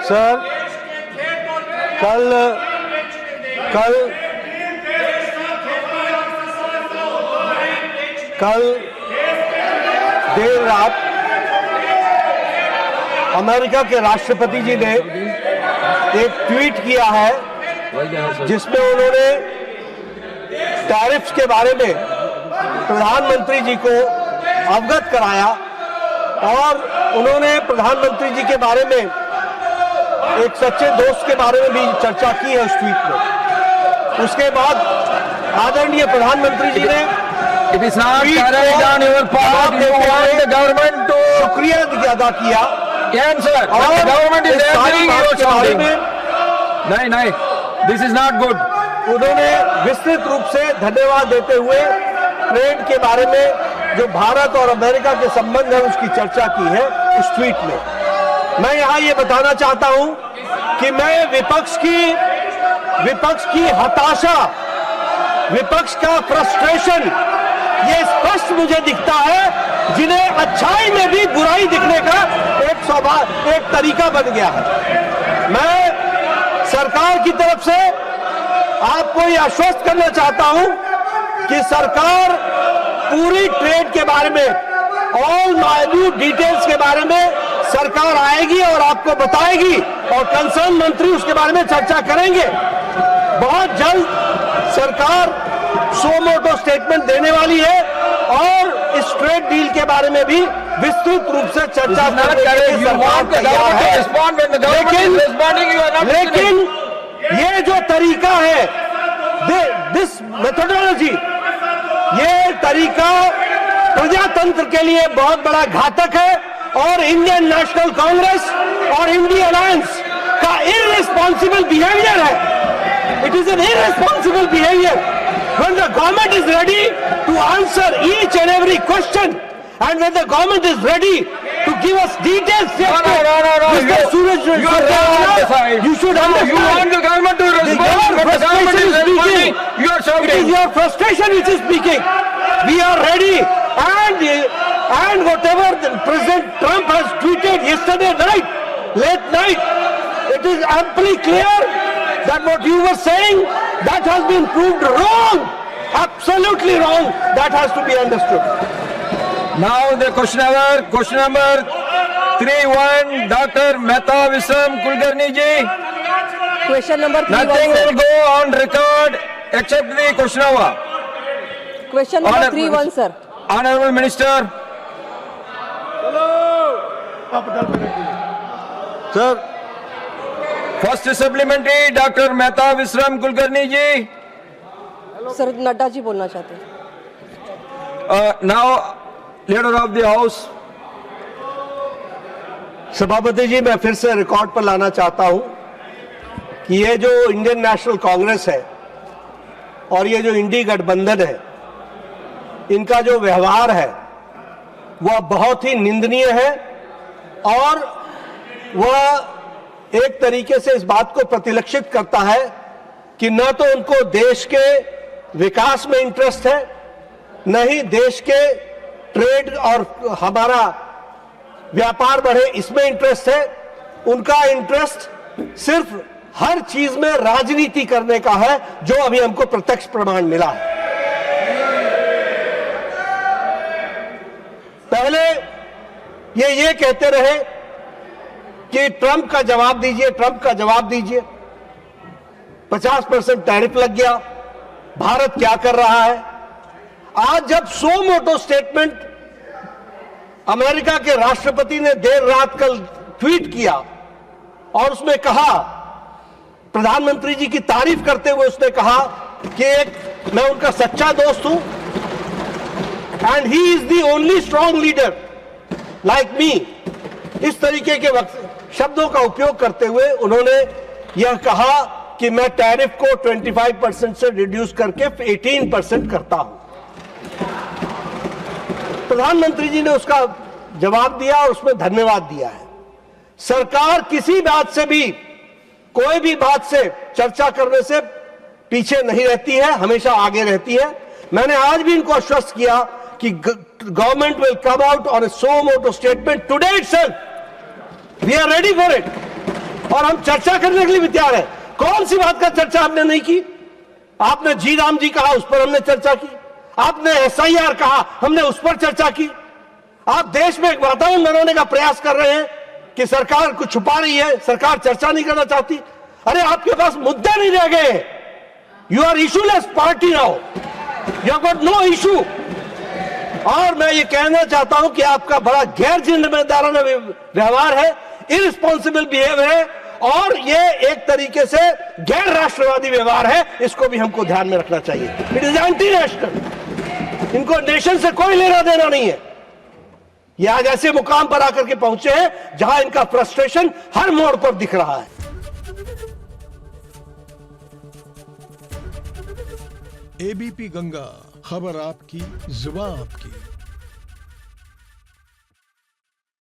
Sir, कल देर रात America के राष्ट्रपति जी ने एक ट्वीट किया है जिसमें उन्होंने टैरिफ्स के बारे में प्रधानमंत्री जी को अवगत कराया और उन्होंने प्रधानमंत्री जी के बारे में एक सच्चे दोस्त के बारे में भी चर्चा की है उस ट्वीट में। उसके बाद आदरणीय प्रधानमंत्री जी ने शुक्रिया अदा किया नहीं, दिस इज नॉट गुड। उन्होंने विस्तृत रूप से धन्यवाद देते हुए ट्रेड के बारे में जो भारत और अमेरिका के संबंध है उसकी चर्चा की है उस ट्वीट में। मैं यहां ये बताना चाहता हूं कि मैं विपक्ष की हताशा, विपक्ष का फ्रस्ट्रेशन ये स्पष्ट मुझे दिखता है, जिन्हें अच्छाई में भी बुराई दिखने का एक तरीका बन गया है। मैं सरकार की तरफ से आपको यह आश्वस्त करना चाहता हूं कि सरकार पूरी ट्रेड के बारे में, ऑल माइन्यूट डिटेल्स के बारे में सरकार आएगी और आपको बताएगी और कंसर्न मंत्री उसके बारे में चर्चा करेंगे। बहुत जल्द सरकार सो मोटो स्टेटमेंट देने वाली है और इस ट्रेड डील के बारे में भी विस्तृत रूप से चर्चा करने के लिए सरकार तैयार है। लेकिन ये जो तरीका है, दिस मेथोडोलॉजी, ये तरीका प्रजातंत्र के लिए बहुत बड़ा घातक है और इंडियन नेशनल कांग्रेस और इंडिया अलायंस का इररिस्पॉन्सिबल बिहेवियर है। It is an irresponsible behaviour when the government is ready to answer each and every question and when the government is ready to give us details. Mr. Suraj, you should understand. You want the government to respond, but the government is responding. You are shouting. It is your frustration which is speaking. We are ready, and whatever President Trump has tweeted yesterday night, late night, it is amply clear that what you were saying, that has been proved wrong, absolutely wrong. That has to be understood. Now the question number 31, Dr. Mehta Visram Kulkarni ji. Question number 31. Nothing will go on record except the question hour. Question number 31, sir. Honorable Minister. Sir. First supplementary, Dr. Mehta Visram Kulkarni ji. Sir Nadda ji बोलना चाहते हैं। Now, leader of the house. सभापति जी, मैं फिर से record पर लाना चाहता हूं कि ये जो इंडियन नेशनल कांग्रेस है और ये जो इंडी गठबंधन है, इनका जो व्यवहार है वह बहुत ही निंदनीय है और वह एक तरीके से इस बात को प्रतिलक्षित करता है कि न तो उनको देश के विकास में इंटरेस्ट है, न ही देश के ट्रेड और हमारा व्यापार बढ़े इसमें इंटरेस्ट है। उनका इंटरेस्ट सिर्फ हर चीज में राजनीति करने का है, जो अभी हमको प्रत्यक्ष प्रमाण मिला है। पहले ये कहते रहे कि ट्रंप का जवाब दीजिए, ट्रंप का जवाब दीजिए। 50% टैरिफ लग गया, भारत क्या कर रहा है? आज जब सो मोटो स्टेटमेंट अमेरिका के राष्ट्रपति ने देर रात कल ट्वीट किया और उसमें कहा, प्रधानमंत्री जी की तारीफ करते हुए उसने कहा कि मैं उनका सच्चा दोस्त हूं and he is the only strong leader like me, इस तरीके के शब्दों का उपयोग करते हुए उन्होंने यह कहा कि मैं टैरिफ को 25% से रिड्यूस करके 18% करता हूं। प्रधानमंत्री जी ने उसका जवाब दिया और उसमें धन्यवाद दिया है। सरकार किसी बात से भी, कोई भी बात से चर्चा करने से पीछे नहीं रहती है, हमेशा आगे रहती है। मैंने आज भी इनको आश्वस्त किया कि government will come out on a suo motu statement today itself. We are ready for it और हम चर्चा करने के लिए भी तैयार है। कौन सी बात का चर्चा हमने नहीं की? आपने जी राम जी कहा, उस पर हमने चर्चा की। आपने SIR कहा, हमने उस पर चर्चा की। आप देश में एक वातावरण बनाने का प्रयास कर रहे हैं कि सरकार कुछ छुपा रही है, सरकार चर्चा नहीं करना चाहती। अरे आपके पास मुद्दे नहीं रह गए। You are issueless party now, you have got no issue. और मैं ये कहना चाहता हूं कि आपका बड़ा गैर जिम्मेदाराना व्यवहार है, इररिस्पॉन्सिबल बिहेवियर है, और ये एक तरीके से गैर राष्ट्रवादी व्यवहार है। इसको भी हमको ध्यान में रखना चाहिए। It is anti national. इनको नेशन से कोई लेना देना नहीं है। ये आज ऐसे मुकाम पर आकर के पहुंचे हैं जहां इनका फ्रस्ट्रेशन हर मोड़ पर दिख रहा है। ABP गंगा, खबर आपकी, जुबान आपकी।